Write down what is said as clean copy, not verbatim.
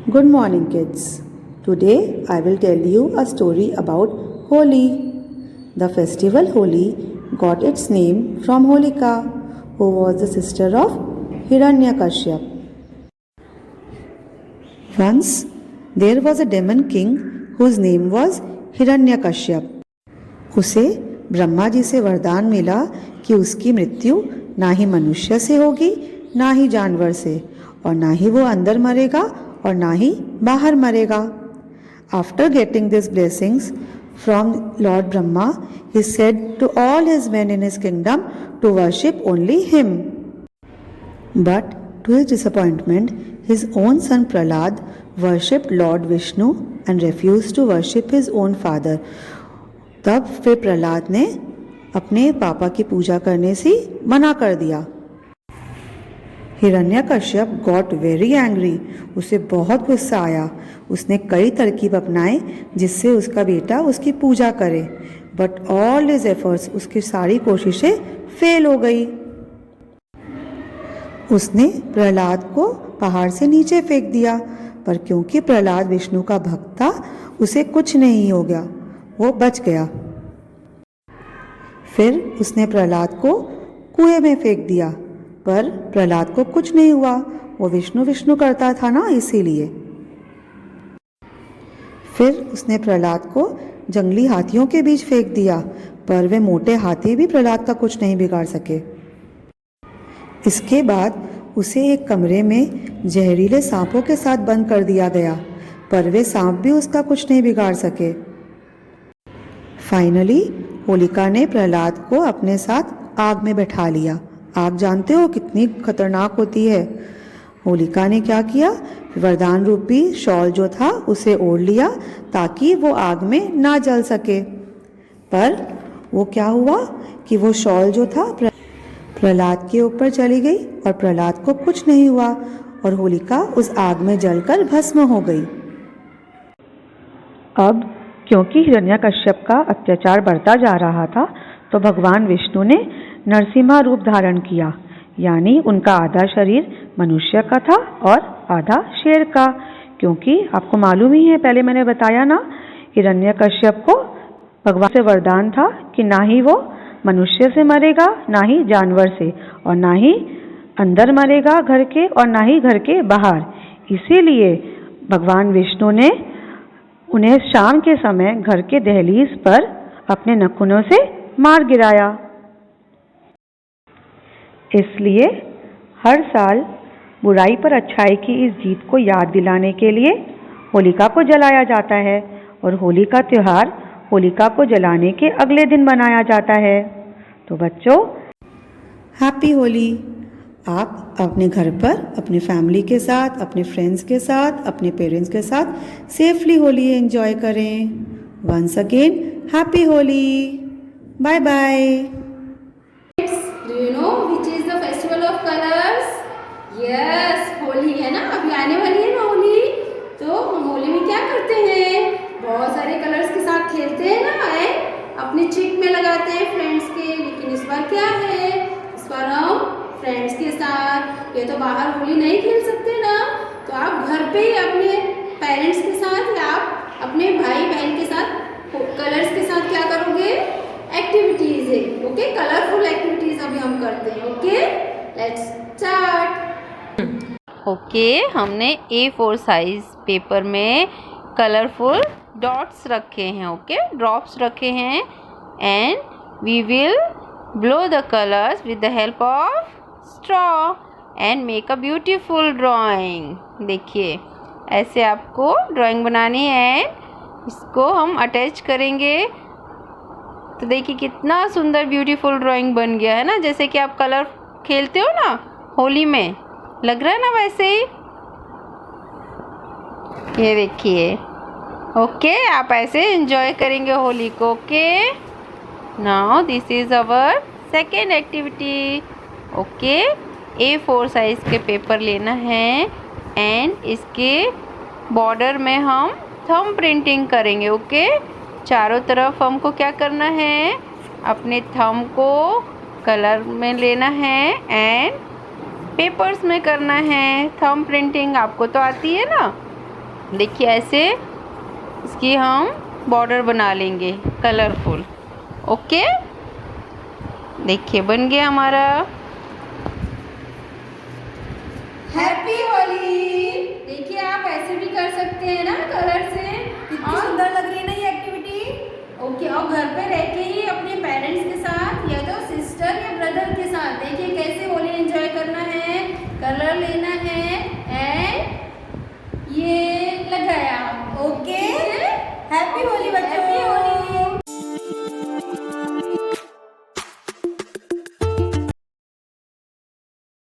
Good morning, kids. Today I will tell you a story about Holi. The festival Holi got its name from Holika, who was the sister of Hiranyakashyap. Once there was a demon king whose name was Hiranyakashyap. उसे ब्रह्मा जी से वरदान मिला कि उसकी मृत्यु ना ही मनुष्य से होगी, ना ही जानवर से, और ना ही वो अंदर मरेगा और ना ही बाहर मरेगा. After getting these blessings from Lord Brahma, he said to all his men in his kingdom to worship only him. But to his disappointment, his own son Prahlad worshipped Lord Vishnu and refused to worship his own father. तब फिर प्रहलाद ने अपने पापा की पूजा करने से मना कर दिया. Hiranyakashyap got very angry. उसे बहुत गुस्सा आया. उसने कई तरकीब अपनाए जिससे उसका बेटा उसकी पूजा करे. बट ऑल हिज एफर्ट्स, उसकी सारी कोशिशें फेल हो गई. उसने प्रहलाद को पहाड़ से नीचे फेंक दिया, पर क्योंकि प्रहलाद विष्णु का भक्त था उसे कुछ नहीं हो गया, वो बच गया. फिर उसने प्रहलाद को कुएं में फेंक दिया, पर प्रहलाद को कुछ नहीं हुआ. वो विष्णु विष्णु करता था ना, इसीलिए. फिर उसने प्रहलाद को जंगली हाथियों के बीच फेंक दिया, पर वे मोटे हाथी भी प्रहलाद का कुछ नहीं बिगाड़ सके. इसके बाद उसे एक कमरे में जहरीले सांपों के साथ बंद कर दिया गया, पर वे सांप भी उसका कुछ नहीं बिगाड़ सके. फाइनली होलिका ने प्रहलाद को अपने साथ आग में बैठा लिया. आग जानते हो कितनी खतरनाक होती है. होलिका ने क्या किया, वरदान रूपी शॉल जो था उसे ओढ़ लिया ताकि वो आग में ना जल सके. पर वो क्या हुआ कि वो शॉल जो था प्रहलाद के ऊपर चली गई और प्रहलाद को कुछ नहीं हुआ और होलिका उस आग में जलकर भस्म हो गई. अब क्योंकि हिरण्यकश्यप का अत्याचार बढ़ता जा रहा था, तो भगवान विष्णु ने नरसिम्हा रूप धारण किया. यानी उनका आधा शरीर मनुष्य का था और आधा शेर का. क्योंकि आपको मालूम ही है, पहले मैंने बताया ना, हिरण्यकश्यप को भगवान से वरदान था कि ना ही वो मनुष्य से मरेगा, ना ही जानवर से, और ना ही अंदर मरेगा घर के और ना ही घर के बाहर. इसीलिए भगवान विष्णु ने उन्हें शाम के समय घर के दहलीज पर अपने नखुनों से मार गिराया. इसलिए हर साल बुराई पर अच्छाई की इस जीत को याद दिलाने के लिए होलिका को जलाया जाता है, और होली का त्योहार होलिका को जलाने के अगले दिन मनाया जाता है. तो बच्चों, हैप्पी होली. आप अपने घर पर अपने फैमिली के साथ, अपने फ्रेंड्स के साथ, अपने पेरेंट्स के साथ सेफली होली एंजॉय करें. Once again happy Holi. Bye bye. Do you know which is the festival of colors? Yes, Holi है ना, अभी आने वाली है ना होली. तो हम होली में क्या करते हैं, बहुत सारे कलर्स के साथ खेलते हैं ना, है अपने चिक में लगाते हैं फ्रेंड्स के. लेकिन इस बार क्या है, इस बार हम फ्रेंड्स के साथ, ये तो बाहर होली नहीं खेल सकते ना, तो आप घर पे ही अपने पेरेंट्स के साथ या आप अपने भाई बहन के साथ कलर्स के साथ क्या करोगे, एक्टिविटीज है. ओके, कलरफुल एक्टिविटीज अभी हम करते हैं. Okay, let's start. ओके, हमने A4 साइज पेपर में कलरफुल डॉट्स रखे हैं. ओके, ड्रॉप्स रखे हैं, and we will blow the colors with the help of straw and make a beautiful drawing. देखिए, ऐसे आपको ड्राइंग बनानी है. इसको हम अटैच करेंगे तो देखिए कितना सुंदर ब्यूटीफुल ड्राइंग बन गया है ना. जैसे कि आप कलर खेलते हो ना होली में, लग रहा है ना वैसे ही. ये देखिए. ओके, आप ऐसे एंजॉय करेंगे होली को. Okay, now this is our second activity. Okay, A4 size के पेपर लेना है, एंड इसके बॉर्डर में हम थंब प्रिंटिंग करेंगे. ओके, चारों तरफ हमको क्या करना है, अपने थंब को कलर में लेना है एंड पेपर्स में करना है. थंब प्रिंटिंग आपको तो आती है ना, देखिए ऐसे इसकी हम बॉर्डर बना लेंगे कलरफुल। ओके, देखिए बन गया हमारा। हैप्पी होली। देखिए आप ऐसे भी कर सकते हैं ना कलर से, कितनी